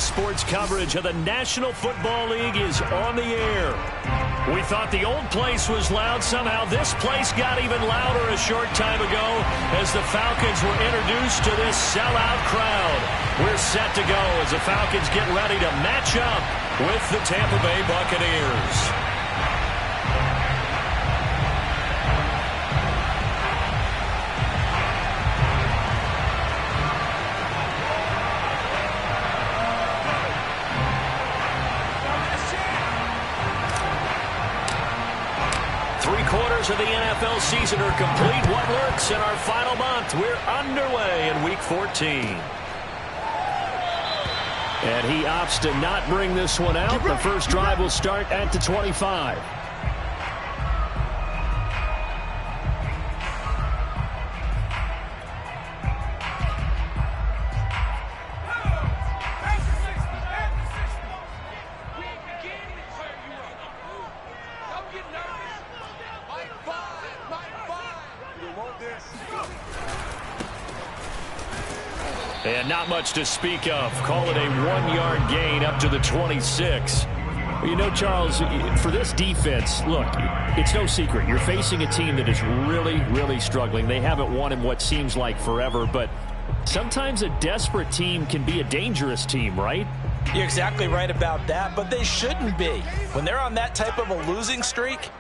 sports coverage of the National Football League is on the air. We thought the old place was loud. Somehow this place got even louder a short time ago as the Falcons were introduced to this sellout crowd. We're set to go as the Falcons get ready to match up with the Tampa Bay Buccaneers. 3/4 of the NFL season are complete. What lurks in our final month? We're underway in Week 14. And he opts to not bring this one out. The first drive will start at the 25. And not much to speak of. Call it a 1-yard gain up to the 26. You know, Charles, for this defense, look, it's no secret. You're facing a team that is really, really struggling. They haven't won in what seems like forever, but sometimes a desperate team can be a dangerous team, right? You're exactly right about that, but they shouldn't be. When they're on that type of a losing streak,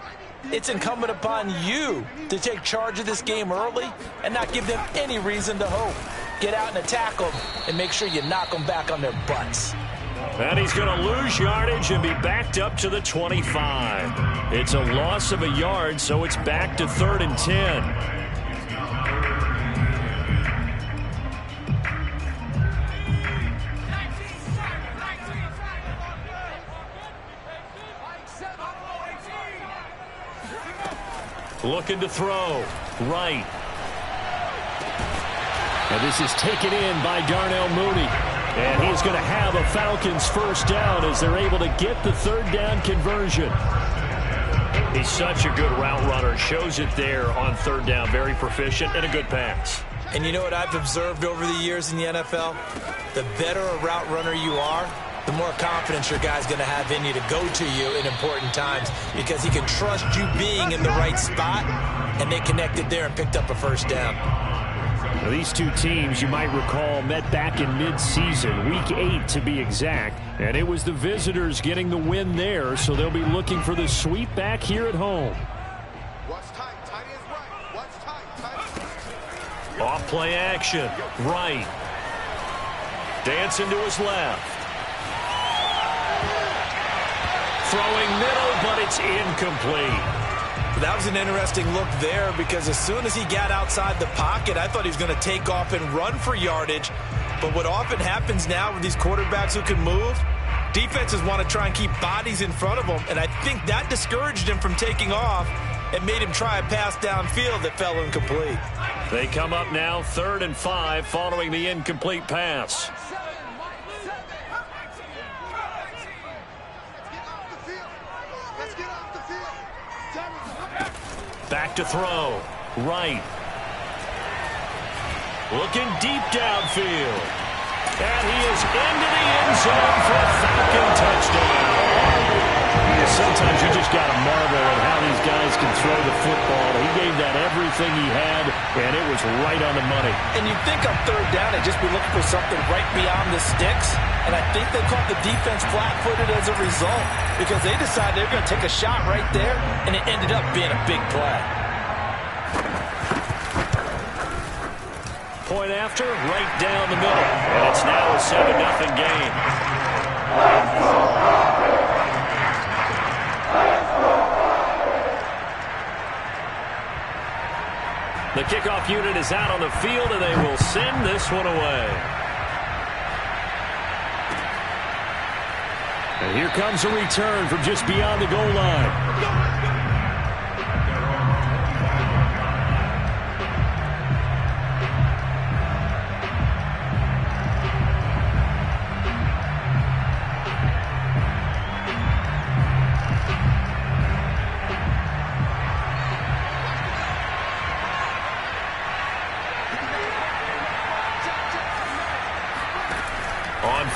it's incumbent upon you to take charge of this game early and not give them any reason to hope. Get out and attack them and make sure you knock them back on their butts. And he's going to lose yardage and be backed up to the 25. It's a loss of a yard, so it's back to 3rd and 10. Looking to throw. Right. And this is taken in by Darnell Mooney. And he's going to have a Falcons first down as they're able to get the 3rd down conversion. He's such a good route runner. Shows it there on 3rd down. Very proficient and a good pass. And you know what I've observed over the years in the NFL? The better a route runner you are, the more confidence your guy's going to have in you to go to you in important times because he can trust you being in the right spot, and they connected there and picked up a first down. Now, these two teams, you might recall, met back in mid-season, Week 8 to be exact, and it was the visitors getting the win there, so they'll be looking for the sweep back here at home. Off play action, right. Dancing to his left. Throwing middle, but it's incomplete. That was an interesting look there because as soon as he got outside the pocket, I thought he was going to take off and run for yardage. But what often happens now with these quarterbacks who can move, defenses want to try and keep bodies in front of them, and I think that discouraged him from taking off and made him try a pass downfield that fell incomplete. They come up now 3rd and 5 following the incomplete pass. Back to throw. Right. Looking deep downfield. And he is into the end zone for a Falcon touchdown. Sometimes you just got to marvel at how these guys can throw the football. He gave that everything he had, and it was right on the money. And you'd think on 3rd down they'd just be looking for something right beyond the sticks. And I think they caught the defense flat-footed as a result because they decided they were going to take a shot right there, and it ended up being a big play. Point after, right down the middle. And it's now a 7-0 game. The kickoff unit is out on the field, and they will send this one away. And here comes a return from just beyond the goal line.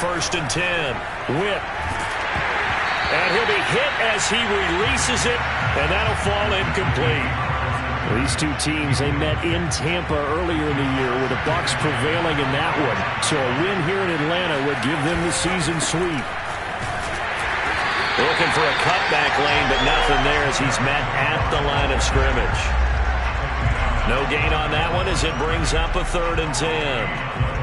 1st and 10. Whip. And he'll be hit as he releases it, and that'll fall incomplete. These two teams, they met in Tampa earlier in the year with the Bucs prevailing in that one. So a win here in Atlanta would give them the season sweep. Looking for a cutback lane, but nothing there as he's met at the line of scrimmage. No gain on that one as it brings up a 3rd and 10.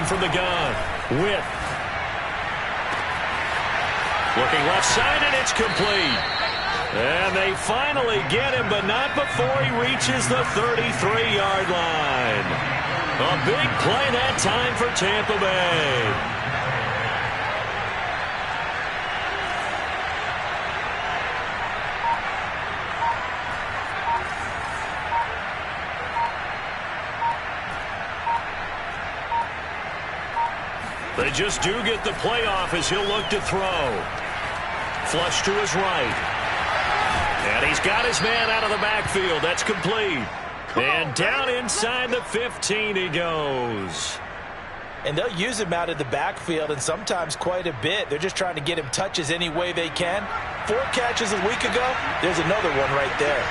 From the gun. Whip. Looking left side, and it's complete. And they finally get him, but not before he reaches the 33-yard line. A big play that time for Tampa Bay. They just do get the playoff as he'll look to throw. Flush to his right. And he's got his man out of the backfield. That's complete. And down inside the 15 he goes. And they'll use him out of the backfield, and sometimes quite a bit. They're just trying to get him touches any way they can. 4 catches a week ago. There's another one right there.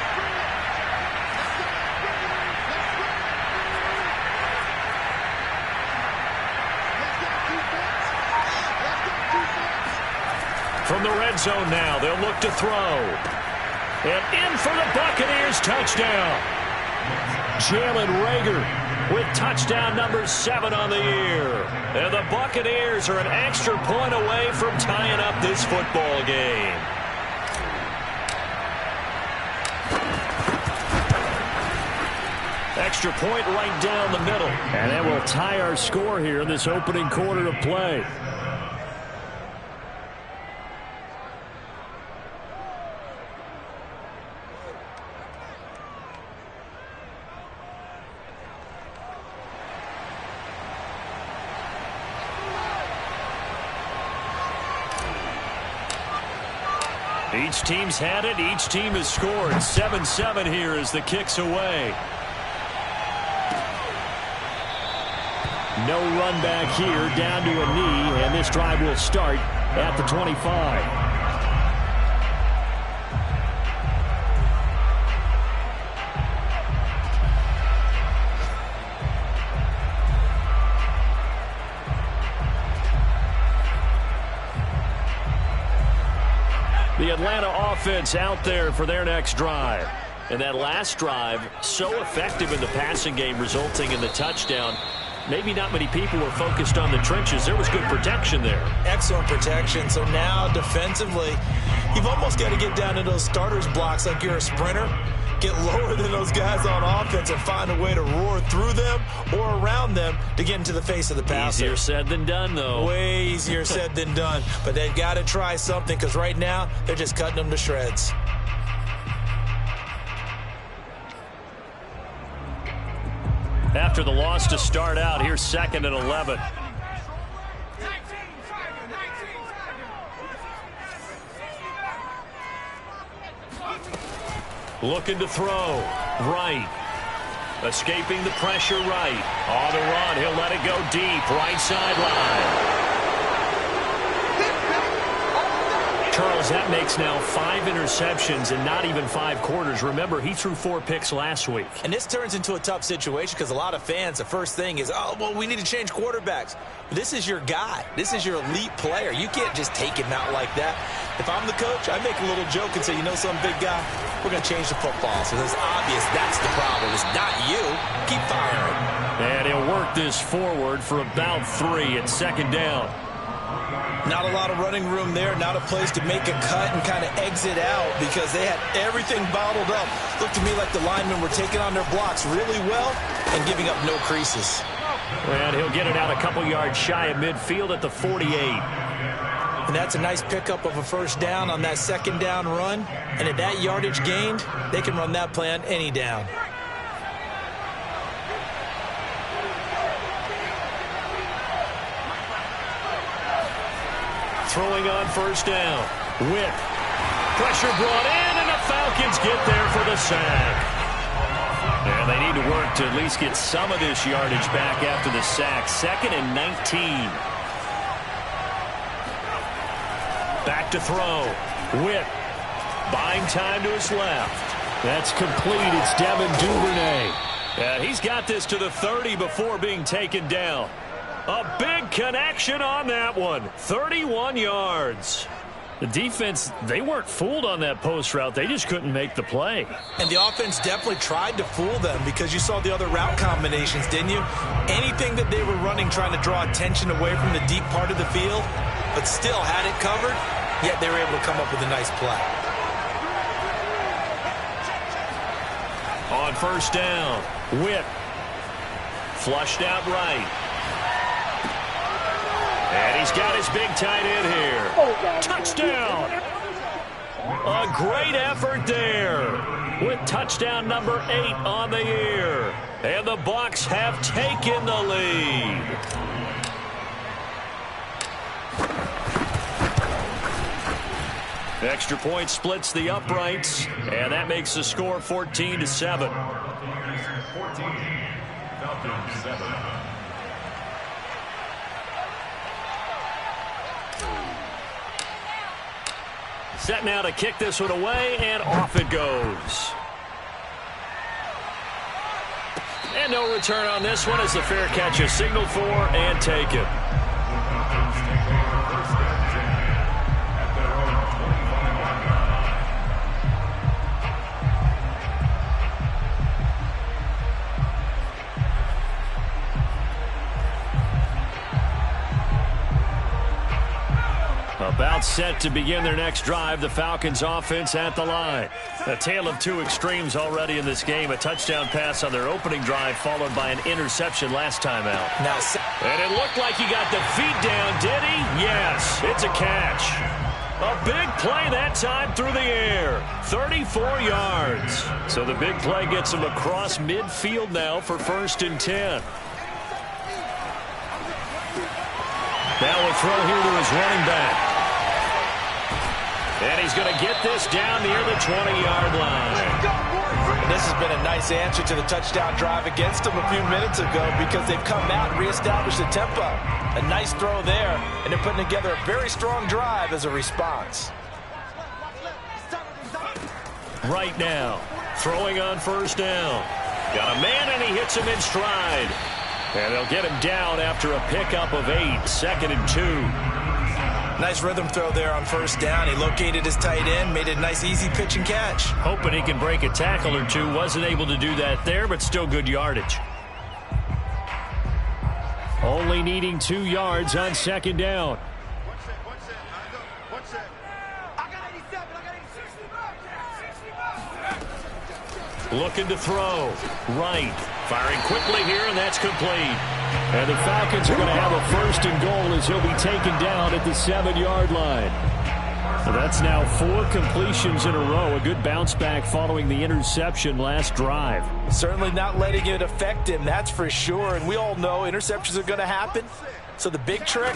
From the red zone now, they'll look to throw. And in for the Buccaneers touchdown. Jalen Reagor with touchdown number 7 on the year. And the Buccaneers are an extra point away from tying up this football game. Extra point right down the middle. And that will tie our score here in this opening quarter of play. Each team's had it. Each team has scored. 7-7 here as the kick's away. No run back here, down to a knee, and this drive will start at the 25. The Atlanta offense out there for their next drive. And that last drive, so effective in the passing game, resulting in the touchdown. Maybe not many people were focused on the trenches. There was good protection there. Excellent protection. So now defensively, you've almost got to get down to those starters blocks like you're a sprinter. Get lower than those guys on offense and find a way to roar through them or around them to get into the face of the passer. Easier said than done, though. Way easier said than done. But they've got to try something because right now they're just cutting them to shreds. After the loss to start out, here's 2nd and 11. Looking to throw. Right. Escaping the pressure right. On the run. He'll let it go deep. Right sideline. Charles, that makes now 5 interceptions in not even 5 quarters. Remember, he threw 4 picks last week. And this turns into a tough situation because a lot of fans, the first thing is, oh, well, we need to change quarterbacks. This is your guy. This is your elite player. You can't just take him out like that. If I'm the coach, I make a little joke and say, you know something, big guy? We're going to change the football. So it's obvious that's the problem. It's not you. Keep firing. And he'll work this forward for about 3 at 2nd down. Not a lot of running room there. Not a place to make a cut and kind of exit out because they had everything bottled up. Looked to me like the linemen were taking on their blocks really well and giving up no creases. And he'll get it out a couple yards shy of midfield at the 48. And that's a nice pickup of a 1st down on that 2nd down run. And at that yardage gained, they can run that play on any down. throwing on first down. Whip. Pressure brought in, and the Falcons get there for the sack. And they need to work to at least get some of this yardage back after the sack. 2nd and 19. Back to throw. Whip. Buying time to his left. That's complete. It's Devin Duvernay. And he's got this to the 30 before being taken down. A big connection on that one. 31 yards. The defense, they weren't fooled on that post route. They just couldn't make the play. And the offense definitely tried to fool them because you saw the other route combinations, didn't you? Anything that they were running trying to draw attention away from the deep part of the field, but still had it covered, yet they were able to come up with a nice play. On first down, Whip. Flushed out right. And he's got his big tight end here. Touchdown! A great effort there with touchdown number 8 on the year. And the Bucs have taken the lead. Extra point splits the uprights, and that makes the score 14-7. 14, Falcons 7. Set now to kick this one away, and off it goes. And no return on this one as the fair catch is signaled for and taken. About set to begin their next drive. The Falcons offense at the line. A tale of two extremes already in this game. A touchdown pass on their opening drive followed by an interception last time out. And it looked like he got the feet down, did he? Yes, it's a catch. A big play that time through the air. 34 yards. So the big play gets him across midfield now for 1st and 10. Now a throw here to his running back. And he's going to get this down near the 20-yard line. This has been a nice answer to the touchdown drive against them a few minutes ago because they've come out and reestablished the tempo. A nice throw there, and they're putting together a very strong drive as a response. Right now, throwing on first down. Got a man, and he hits him in stride. And they'll get him down after a pickup of 8, 2nd and 2. Nice rhythm throw there on first down. He located his tight end, made it a nice easy pitch and catch. Hoping he can break a tackle or two. Wasn't able to do that there, but still good yardage. Only needing 2 yards on 2nd down. Looking to throw. Right. Firing quickly here, and that's complete. And the Falcons are going to have a 1st and goal as he'll be taken down at the 7-yard line. So that's now 4 completions in a row. A good bounce back following the interception last drive. Certainly not letting it affect him, that's for sure. And we all know interceptions are going to happen. So the big trick,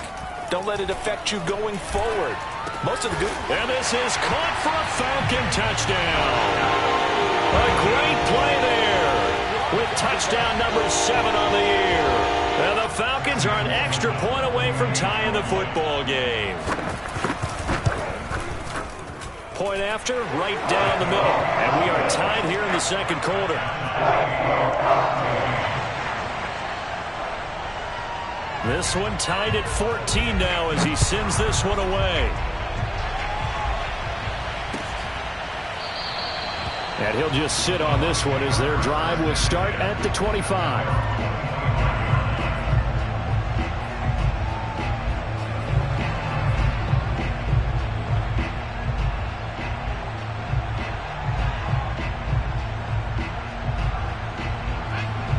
don't let it affect you going forward. Most of the good. And this is caught for a Falcon touchdown. A great play there with touchdown number 7 on the year. And the Falcons are an extra point away from tying the football game. Point after, right down the middle. And we are tied here in the 2nd quarter. This one tied at 14 now as he sends this one away. And he'll just sit on this one as their drive will start at the 25.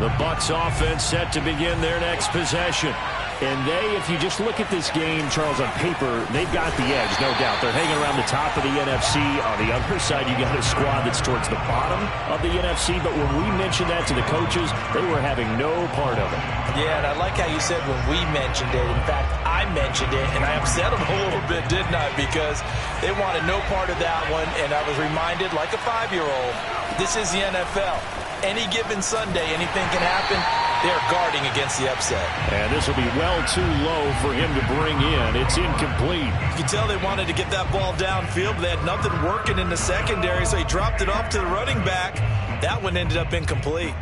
The Bucs offense set to begin their next possession. And they, if you just look at this game, Charles, on paper, they've got the edge, no doubt. They're hanging around the top of the NFC. On the other side, you got a squad that's towards the bottom of the NFC. But when we mentioned that to the coaches, they were having no part of it. Yeah, and I like how you said when we mentioned it. In fact, I I mentioned it, and I upset them a little bit, didn't I? Because they wanted no part of that one, and I was reminded, like a 5-year-old, this is the NFL. Any given Sunday, anything can happen. They're guarding against the upset. And this will be well too low for him to bring in. It's incomplete. You can tell they wanted to get that ball downfield, but they had nothing working in the secondary, so he dropped it off to the running back. That one ended up incomplete.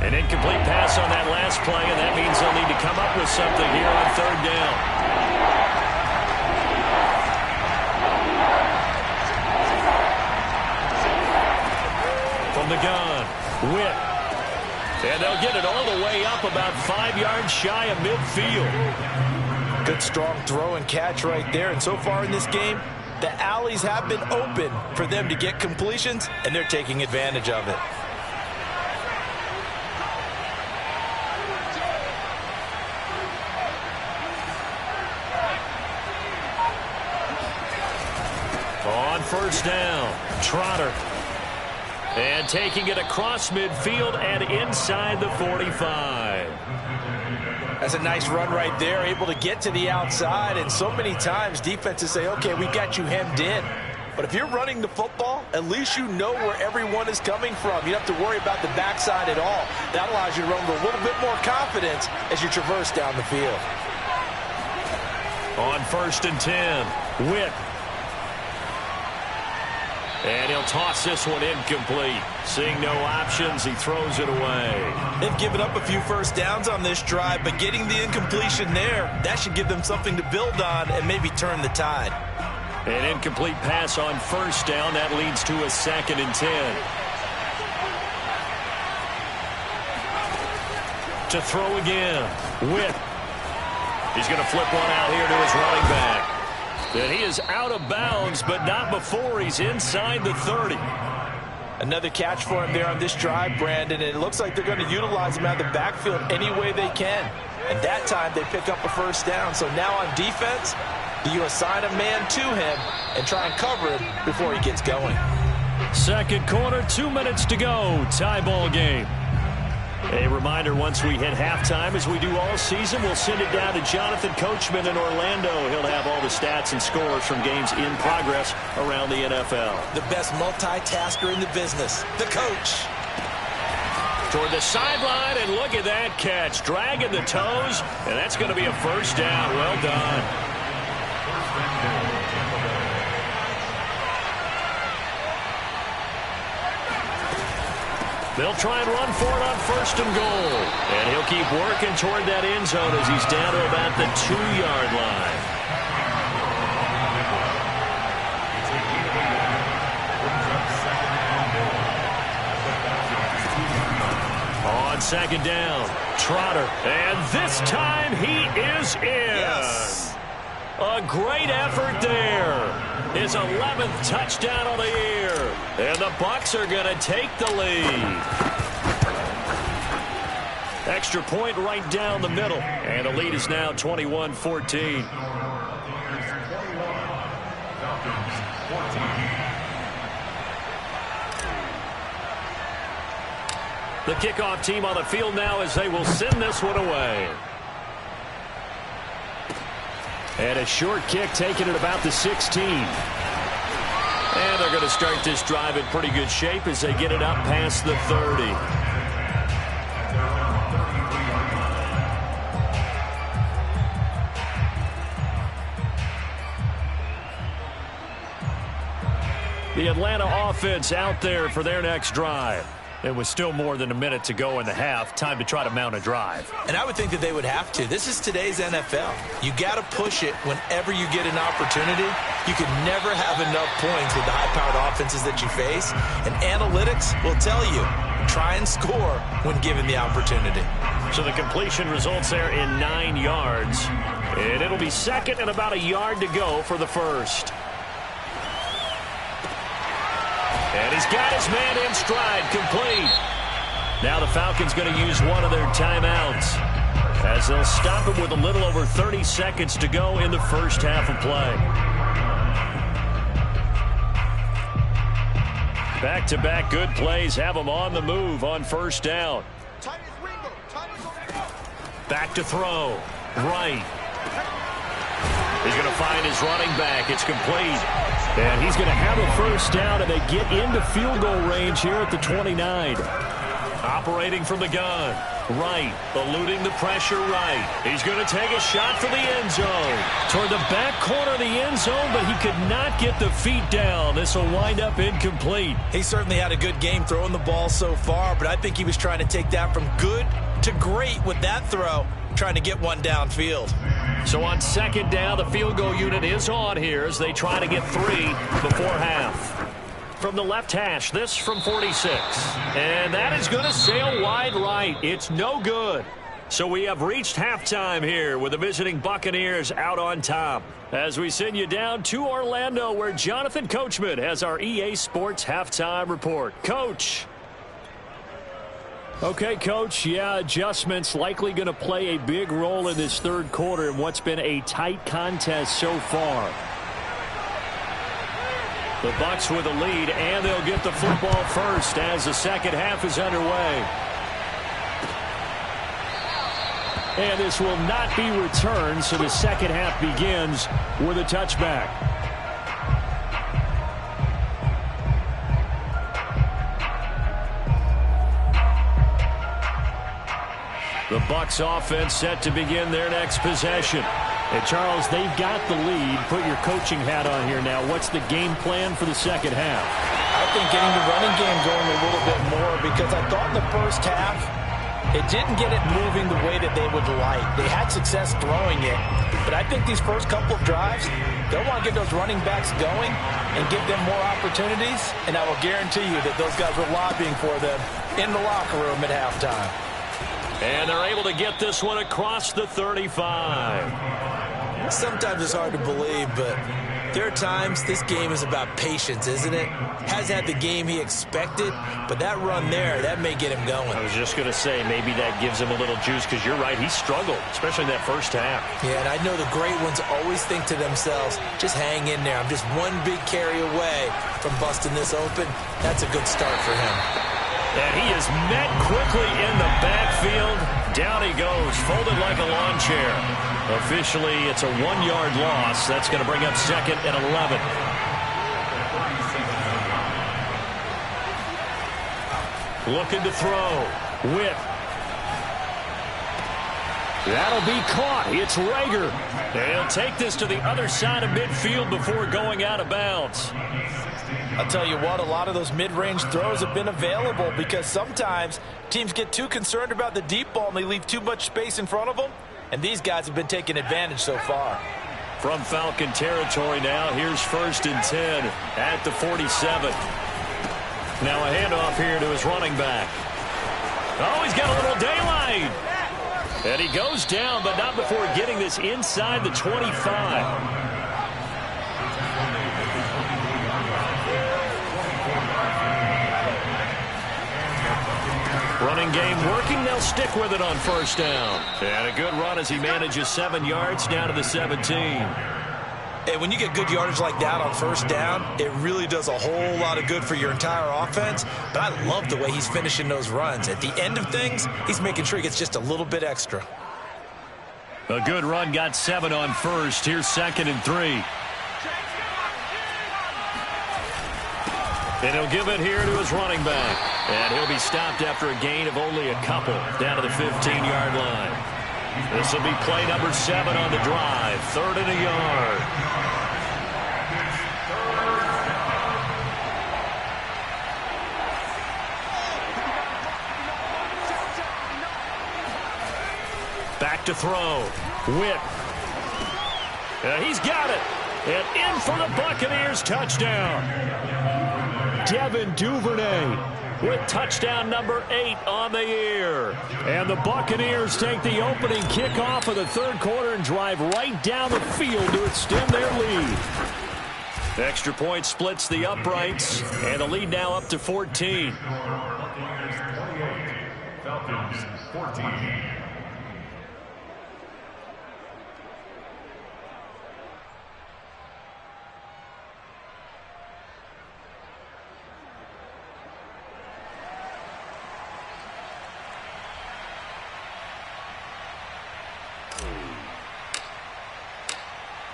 An incomplete pass on that last play, and that means they'll need to come up with something here on third down. From the gun, Witt. And they'll get it all the way up about 5 yards shy of midfield. Good strong throw and catch right there. And so far in this game, the alleys have been open for them to get completions, and they're taking advantage of it. On first down, Trotter. And taking it across midfield and inside the 45. That's a nice run right there, able to get to the outside. And so many times defenses say, okay, we got you hemmed in. But if you're running the football, at least you know where everyone is coming from. You don't have to worry about the backside at all. That allows you to run with a little bit more confidence as you traverse down the field. On first and 10, Witt. And he'll toss this one incomplete. Seeing no options, he throws it away. They've given up a few first downs on this drive, but getting the incompletion there, that should give them something to build on and maybe turn the tide. An incomplete pass on first down. That leads to a 2nd and 10. To throw again. Witt. He's going to flip one out here to his running back. And he is out of bounds, but not before he's inside the 30. Another catch for him there on this drive, Brandon. And it looks like they're going to utilize him out of the backfield any way they can. And that time they pick up a first down. So now on defense, do you assign a man to him and try and cover him before he gets going? Second quarter, 2 minutes to go. Tie ball game. A reminder, once we hit halftime, as we do all season, we'll send it down to Jonathan Coachman in Orlando. He'll have all the stats and scores from games in progress around the NFL. The best multitasker in the business, the coach. Toward the sideline, and look at that catch. Dragging the toes, and that's going to be a first down. Well done. They'll try and run for it on first and goal. And he'll keep working toward that end zone as he's down to about the 2-yard line. On second down, Trotter. And this time he is in. Yes. A great effort there. His 11th touchdown on the year. And the Bucs are going to take the lead. Extra point right down the middle. And the lead is now 21-14. The kickoff team on the field now as they will send this one away. And a short kick taken at about the 16. And they're going to start this drive in pretty good shape as they get it up past the 30. The Atlanta offense out there for their next drive. It was still more than a minute to go in the half. Time to try to mount a drive. And I would think that they would have to. This is today's NFL. You got to push it whenever you get an opportunity. You can never have enough points with the high-powered offenses that you face. And analytics will tell you, try and score when given the opportunity. So the completion results there in 9 yards. And it'll be second and about a yard to go for the first. And he's got his man in stride, complete. Now the Falcons going to use one of their timeouts as they'll stop him with a little over 30 seconds to go in the first half of play. Back-to-back good plays have them on the move on first down. Back to throw. Right. He's going to find his running back. It's complete. And he's going to have a first down, and they get into field goal range here at the 29. Operating from the gun. Right. Eluding the pressure right. He's going to take a shot for the end zone. Toward the back corner of the end zone, but he could not get the feet down. This will wind up incomplete. He certainly had a good game throwing the ball so far, but I think he was trying to take that from good to great with that throw, trying to get one downfield. So on second down, the field goal unit is on here as they try to get 3 before half. From the left hash, this from 46. And that is going to sail wide right. It's no good. So we have reached halftime here with the visiting Buccaneers out on top. As we send you down to Orlando, where Jonathan Coachman has our EA Sports halftime report. Coach. Okay, Coach, yeah, adjustments likely going to play a big role in this third quarter in what's been a tight contest so far. The Bucs with a lead, and they'll get the football first as the second half is underway. And this will not be returned, so the second half begins with a touchback. The Bucs offense set to begin their next possession. And, Charles, they've got the lead. Put your coaching hat on here now. What's the game plan for the second half? I think getting the running game going a little bit more, because I thought in the first half it didn't get it moving the way that they would like. They had success throwing it, but I think these first couple of drives, they'll want to get those running backs going and give them more opportunities, and I will guarantee you that those guys were lobbying for them in the locker room at halftime. And they're able to get this one across the 35. Sometimes it's hard to believe, but there are times this game is about patience, isn't it? Has had the game he expected, but that run there, that may get him going. I was just going to say, maybe that gives him a little juice, because you're right, he struggled, especially in that first half. Yeah, and I know the great ones always think to themselves, just hang in there. I'm just one big carry away from busting this open. That's a good start for him. And he is met quickly in the backfield. Down he goes, folded like a lawn chair. Officially, it's a 1-yard loss. That's going to bring up second and 11. Looking to throw. Whip. That'll be caught. It's Rager. They'll take this to the other side of midfield before going out of bounds. I'll tell you what, a lot of those mid-range throws have been available, because sometimes teams get too concerned about the deep ball and they leave too much space in front of them, and these guys have been taking advantage so far. From Falcon territory now, here's 1st and 10 at the 47. Now a handoff here to his running back. Oh, he's got a little daylight. And he goes down, but not before getting this inside the 25. Running game working. They'll stick with it on first down. And a good run as he manages 7 yards down to the 17. And when you get good yardage like that on first down, it really does a whole lot of good for your entire offense. But I love the way he's finishing those runs. At the end of things, he's making sure he gets just a little bit extra. A good run, got 7 on first. Here's 2nd and 3. And he'll give it here to his running back. And he'll be stopped after a gain of only a couple down to the 15-yard line. This will be play number 7 on the drive. 3rd and a yard. Back to throw. Whip. He's got it. And in for the Buccaneers touchdown. Devin Duvernay with touchdown number 8 on the year. And the Buccaneers take the opening kickoff of the third quarter and drive right down the field to extend their lead. The extra point splits the uprights, and the lead now up to 14. Falcons 14.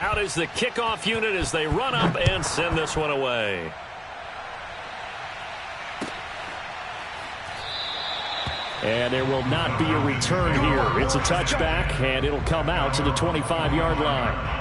Out is the kickoff unit as they run up and send this one away. And there will not be a return here. It's a touchback, and it'll come out to the 25-yard line.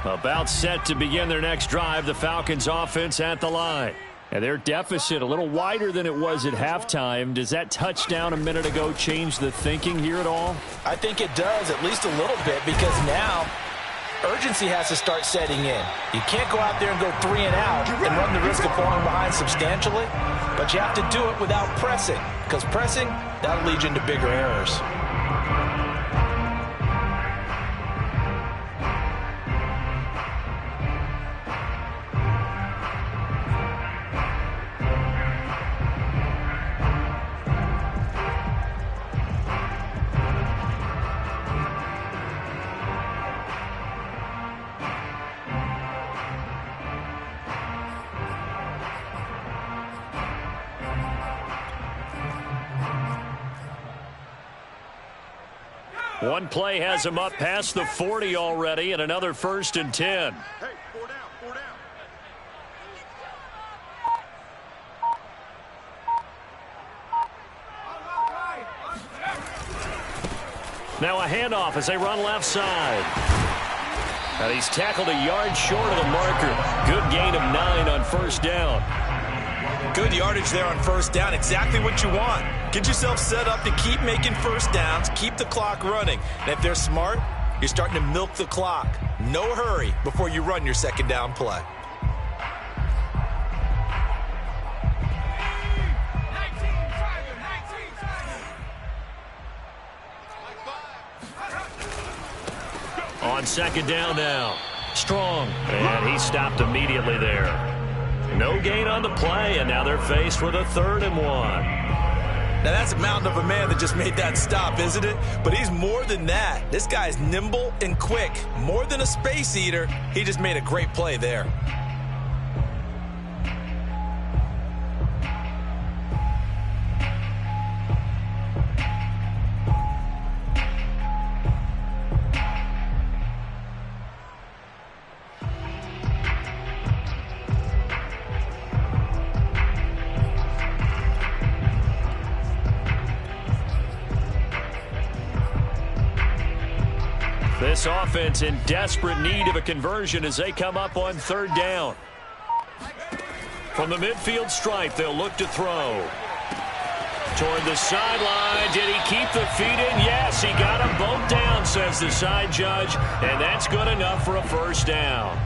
About set to begin their next drive, the Falcons offense at the line. And their deficit a little wider than it was at halftime. Does that touchdown a minute ago change the thinking here at all? I think it does, at least a little bit, because now urgency has to start setting in. You can't go out there and go 3 and out and run the risk of falling behind substantially, but you have to do it without pressing, because pressing, that'll lead you into bigger errors. One play has him up past the 40 already, and another 1st and 10. Hey, 4 down, 4 down. Now a handoff as they run left side. And he's tackled a yard short of the marker. Good gain of 9 on 1st down. Good yardage there on 1st down. Exactly what you want. Get yourself set up to keep making 1st downs, keep the clock running. And if they're smart, you're starting to milk the clock. No hurry before you run your 2nd down play. On 2nd down now. Strong. And he stopped immediately there. No gain on the play, and now they're faced with a 3rd and 1. Now, that's a mountain of a man that just made that stop, isn't it? But he's more than that. This guy's nimble and quick. More than a space eater, he just made a great play there. This offense in desperate need of a conversion as they come up on 3rd down. From the midfield stripe, they'll look to throw. Toward the sideline. Did he keep the feet in? Yes, he got them both down, says the side judge, and that's good enough for a 1st down.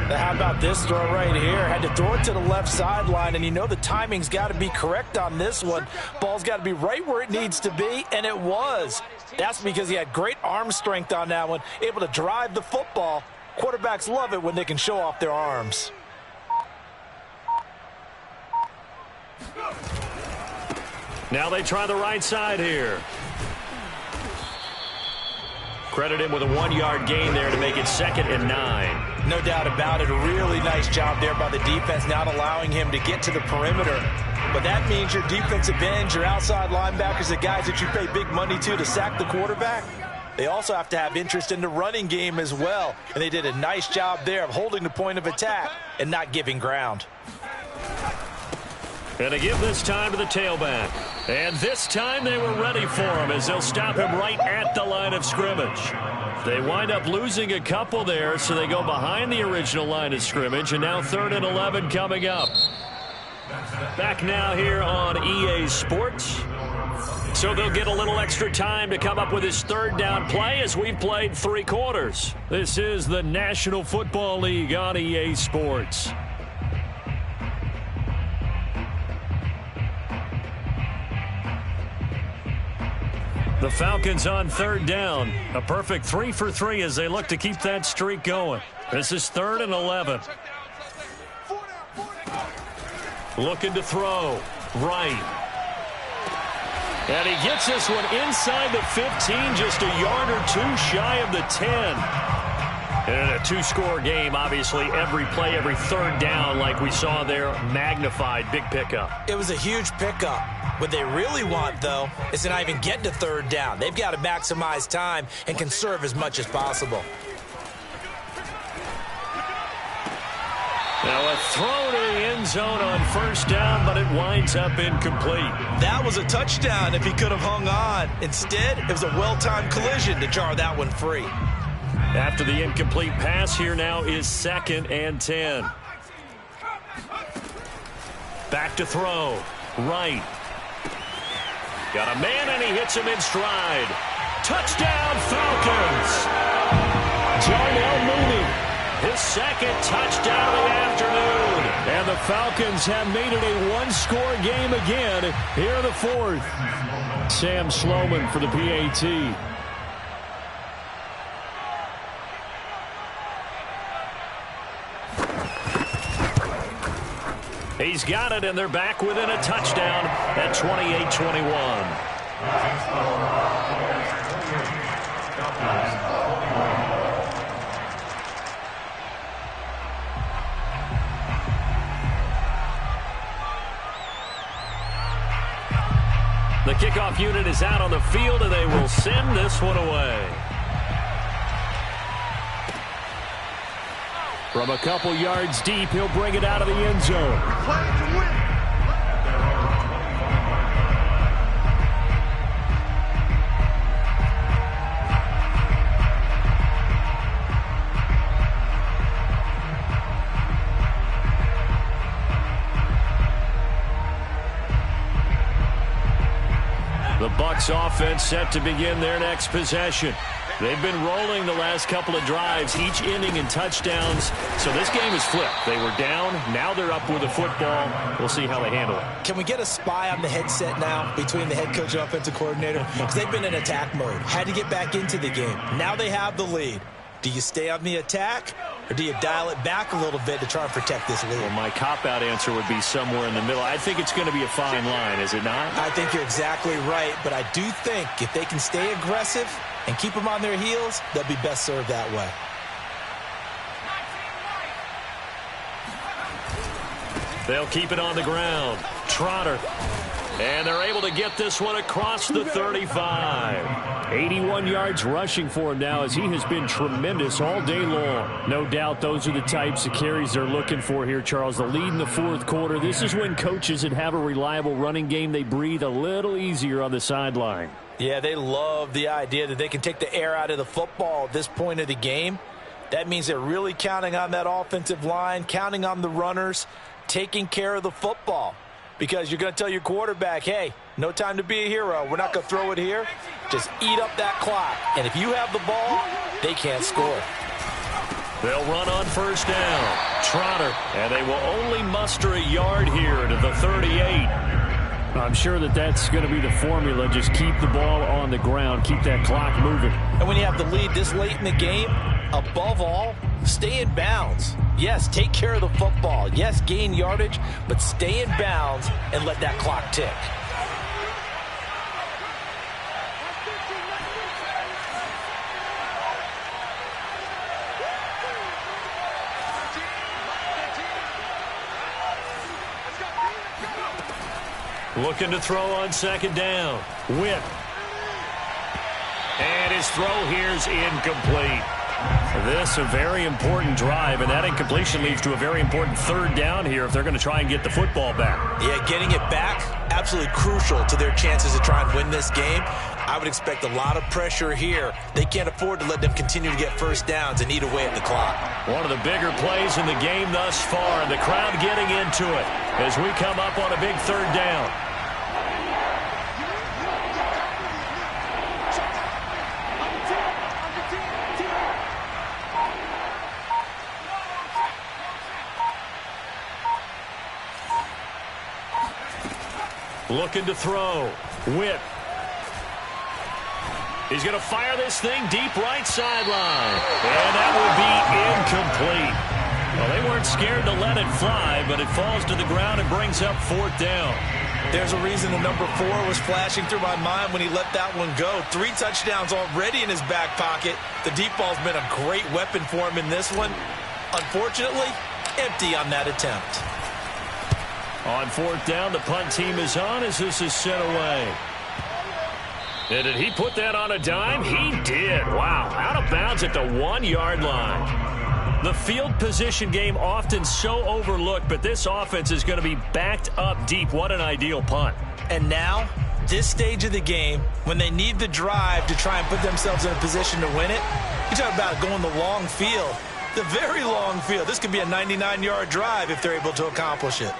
Now, how about this throw right here? Had to throw it to the left sideline, and you know the timing's got to be correct on this one. Ball's got to be right where it needs to be, and it was. That's because he had great arm strength on that one, able to drive the football. Quarterbacks love it when they can show off their arms. Now they try the right side here. Credit him with a 1-yard gain there to make it 2nd and 9. No doubt about it. A really nice job there by the defense, not allowing him to get to the perimeter. But that means your defensive ends, your outside linebackers, the guys that you pay big money to sack the quarterback, they also have to have interest in the running game as well. And they did a nice job there of holding the point of attack and not giving ground. And to give this time to the tailback. And this time they were ready for him as they'll stop him right at the line of scrimmage. They wind up losing a couple there, so they go behind the original line of scrimmage, and now 3rd and 11 coming up. Back now here on EA Sports. So they'll get a little extra time to come up with his 3rd down play as we've played 3 quarters. This is the National Football League on EA Sports. The Falcons on 3rd down. A perfect 3 for 3 as they look to keep that streak going. This is 3rd and 11. Looking to throw. Right. And he gets this one inside the 15, just a yard or 2 shy of the 10. In a two-score game, obviously, every play, every third down, like we saw there, magnified. Big pickup. It was a huge pickup. What they really want, though, is to not even get to third down. They've got to maximize time and conserve as much as possible. Now a throw to the end zone on first down, but it winds up incomplete. That was a touchdown if he could have hung on. Instead, it was a well-timed collision to jar that one free. After the incomplete pass, here now is 2nd and 10. Back to throw. Right. Got a man, and he hits him in stride. Touchdown, Falcons! Darnell Mooney, his 2nd touchdown of the afternoon. And the Falcons have made it a one-score game again here in the 4th. Sam Sloman for the PAT. He's got it, and they're back within a touchdown at 28-21. The kickoff unit is out on the field, and they will send this one away. From a couple yards deep, he'll bring it out of the end zone. The Bucs offense set to begin their next possession. They've been rolling the last couple of drives, each inning in touchdowns. So this game is flipped. They were down. Now they're up with the football. We'll see how they handle it. Can we get a spy on the headset now between the head coach and offensive coordinator? Because they've been in attack mode. Had to get back into the game. Now they have the lead. Do you stay on the attack, or do you dial it back a little bit to try and protect this lead? Well, my cop-out answer would be somewhere in the middle. I think it's going to be a fine line, is it not? I think you're exactly right, but I do think if they can stay aggressive and keep them on their heels, they'll be best served that way. They'll keep it on the ground. Trotter. And they're able to get this one across the 35. 81 yards rushing for him now, as he has been tremendous all day long. No doubt those are the types of carries they're looking for here, Charles. The lead in the 4th quarter. This is when coaches that have a reliable running game, they breathe a little easier on the sideline. Yeah, they love the idea that they can take the air out of the football at this point of the game. That means they're really counting on that offensive line, counting on the runners, taking care of the football. Because you're going to tell your quarterback, hey, no time to be a hero. We're not going to throw it here. Just eat up that clock. And if you have the ball, they can't score. They'll run on first down. Trotter. And they will only muster a yard here to the 38. I'm sure that that's going to be the formula. Just keep the ball on the ground. Keep that clock moving. And when you have the lead this late in the game, above all, stay in bounds. Yes, take care of the football. Yes, gain yardage, but stay in bounds and let that clock tick. Looking to throw on second down. Whip. And his throw here's incomplete. This a very important drive, and that incompletion leads to a very important third down here if they're going to try and get the football back. Yeah, getting it back, absolutely crucial to their chances to try and win this game. I would expect a lot of pressure here. They can't afford to let them continue to get first downs and eat away at the clock. One of the bigger plays in the game thus far, and the crowd getting into it as we come up on a big third down. Looking to throw. Whip. He's going to fire this thing deep right sideline. And that will be incomplete. Well, they weren't scared to let it fly, but it falls to the ground and brings up fourth down. There's a reason the number 4 was flashing through my mind when he let that one go. 3 touchdowns already in his back pocket. The deep ball's been a great weapon for him in this one. Unfortunately, empty on that attempt. On 4th down, the punt team is on as this is sent away. And did he put that on a dime? He did. Wow, out of bounds at the 1-yard line. The field position game often so overlooked, but this offense is going to be backed up deep. What an ideal punt. And now, this stage of the game, when they need the drive to try and put themselves in a position to win it, you talk about going the long field, the very long field. This could be a 99-yard drive if they're able to accomplish it.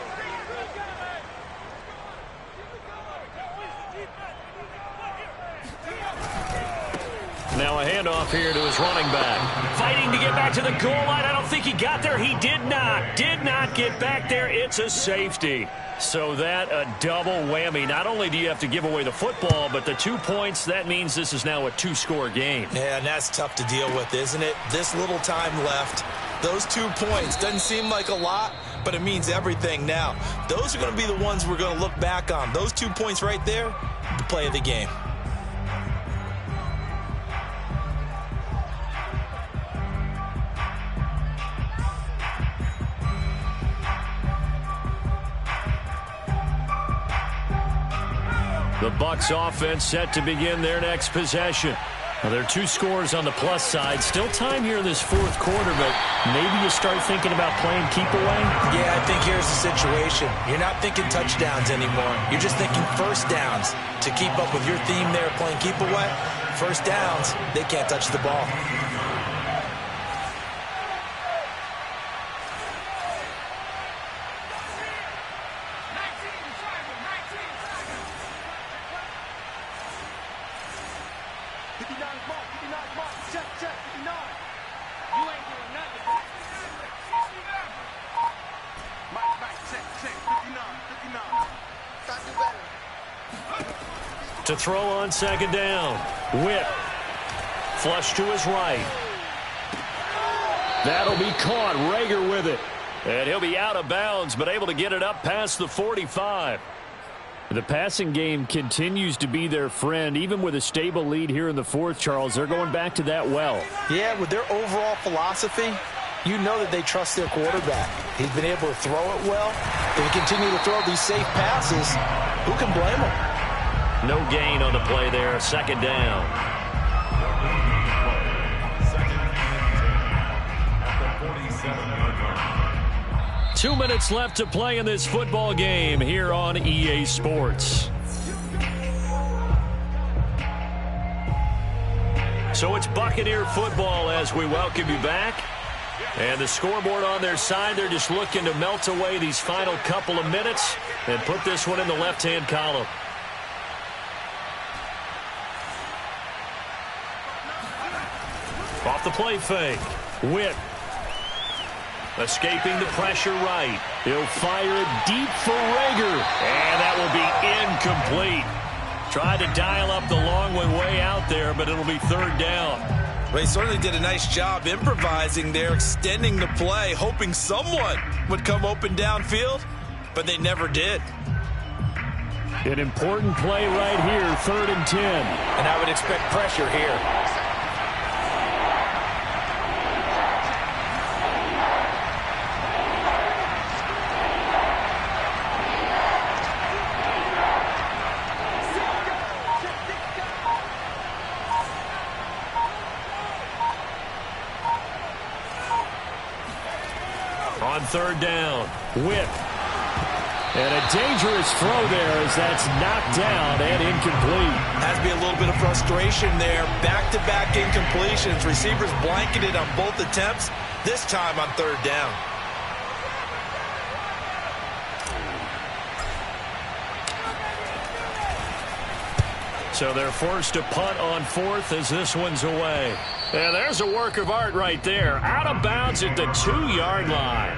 Now a handoff here to his running back. Fighting to get back to the goal line. I don't think he got there. He did not. Did not get back there. It's a safety. So that a double whammy. Not only do you have to give away the football, but the 2 points, that means this is now a 2-score game. Yeah, and that's tough to deal with, isn't it? This little time left. Those 2 points. Doesn't seem like a lot, but it means everything now. Those are going to be the ones we're going to look back on. Those 2 points right there, the play of the game. The Bucs offense set to begin their next possession. Now, there are 2 scores on the plus side. Still time here in this 4th quarter, but maybe you start thinking about playing keep away? Yeah, I think here's the situation. You're not thinking touchdowns anymore. You're just thinking first downs. To keep up with your theme there, playing keep away, first downs, they can't touch the ball. To throw on 2nd down. Whip. Flush to his right. That'll be caught. Rager with it. And he'll be out of bounds, but able to get it up past the 45. The passing game continues to be their friend. Even with a stable lead here in the 4th, Charles, they're going back to that well. Yeah, with their overall philosophy, you know that they trust their quarterback. He's been able to throw it well. If he continue to throw these safe passes, who can blame him? No gain on the play there. 2nd down. Second at the 47-yard line. 2 minutes left to play in this football game here on EA Sports. So it's Buccaneer football as we welcome you back. And the scoreboard on their side, they're just looking to melt away these final couple of minutes and put this one in the left-hand column. Off the play fake. Witt. Escaping the pressure right. He'll fire it deep for Rager. And that will be incomplete. Tried to dial up the long one way out there, but it'll be 3rd down. Well, he certainly did a nice job improvising there, extending the play, hoping someone would come open downfield, but they never did. An important play right here, 3rd and 10. And I would expect pressure here. On 3rd down, Whip. And a dangerous throw there as that's knocked down and incomplete. Has to be a little bit of frustration there. Back-to-back incompletions. Receivers blanketed on both attempts, this time on 3rd down. So they're forced to punt on 4th as this one's away. And there's a work of art right there. Out of bounds at the 2-yard line.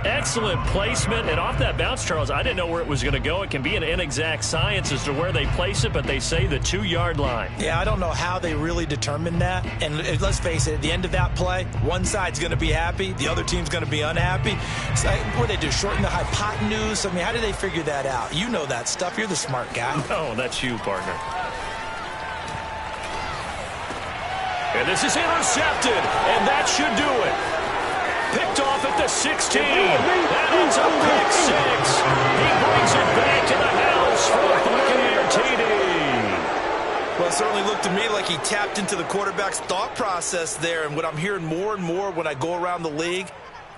Excellent placement, and off that bounce, Charles, I didn't know where it was going to go. It can be an inexact science as to where they place it, but they say the 2-yard line. Yeah, I don't know how they really determined that. And let's face it, at the end of that play, one side's going to be happy, the other team's going to be unhappy. So, what do they do, shorten the hypotenuse? I mean, how do they figure that out? You know that stuff. You're the smart guy. No, that's you, partner. And this is intercepted, and that should do it. Picked off at the 16. That ends up pick 6. He brings it back to the house for a Buccaneer TD. Well, it certainly looked to me like he tapped into the quarterback's thought process there. And what I'm hearing more and more when I go around the league,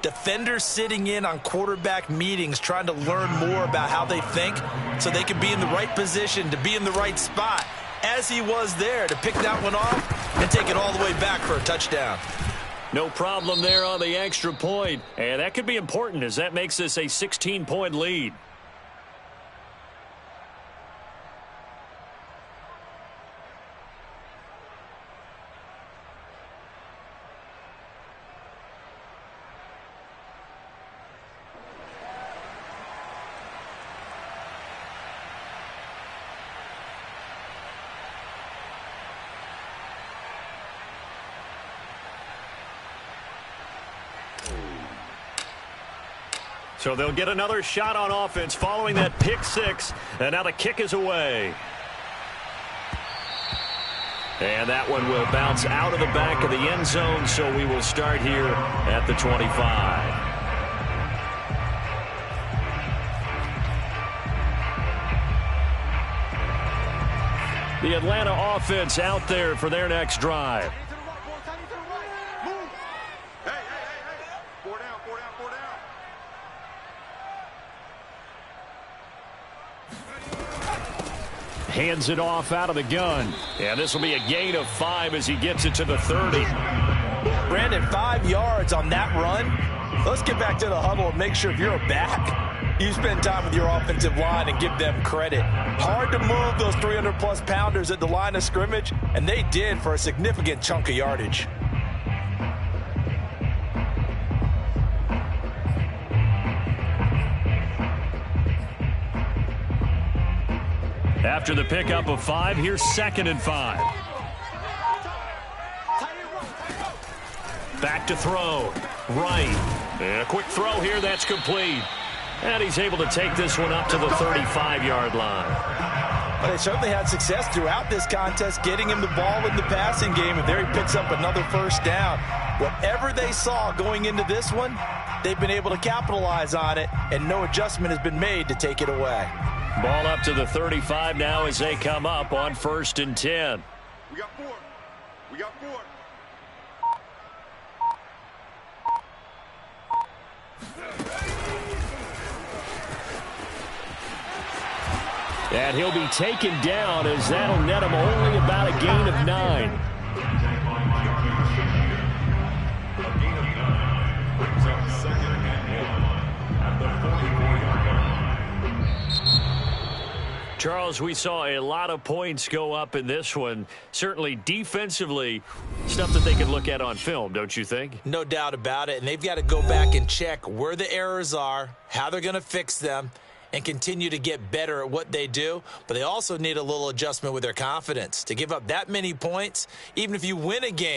defenders sitting in on quarterback meetings trying to learn more about how they think so they can be in the right position to be in the right spot, as he was there to pick that one off and take it all the way back for a touchdown. No problem there on the extra point, and that could be important as that makes this a 16-point lead. So they'll get another shot on offense following that pick 6. And now the kick is away. And that one will bounce out of the back of the end zone, so we will start here at the 25. The Atlanta offense out there for their next drive. Hands it off out of the gun. And this will be a gain of 5 as he gets it to the 30. Brandon, 5 yards on that run. Let's get back to the huddle and make sure if you're a back, you spend time with your offensive line and give them credit. Hard to move those 300-plus pounders at the line of scrimmage, and they did for a significant chunk of yardage. After the pickup of 5, here's 2nd and 5. Back to throw. Right. And a quick throw here. That's complete. And he's able to take this one up to the 35-yard line. Well, they certainly had success throughout this contest, getting him the ball in the passing game, and there he picks up another first down. Whatever they saw going into this one, they've been able to capitalize on it, and no adjustment has been made to take it away. Ball up to the 35 now as they come up on 1st and 10. We got 4. We got 4. And he'll be taken down as that'll net him only about a gain of 9. A gain of 9 brings up 2nd and 1 at the 44-yard line. Charles, we saw a lot of points go up in this one. Certainly defensively, stuff that they could look at on film, don't you think? No doubt about it, and they've got to go back and check where the errors are, how they're going to fix them, and continue to get better at what they do. But they also need a little adjustment with their confidence. To give up that many points, even if you win a game,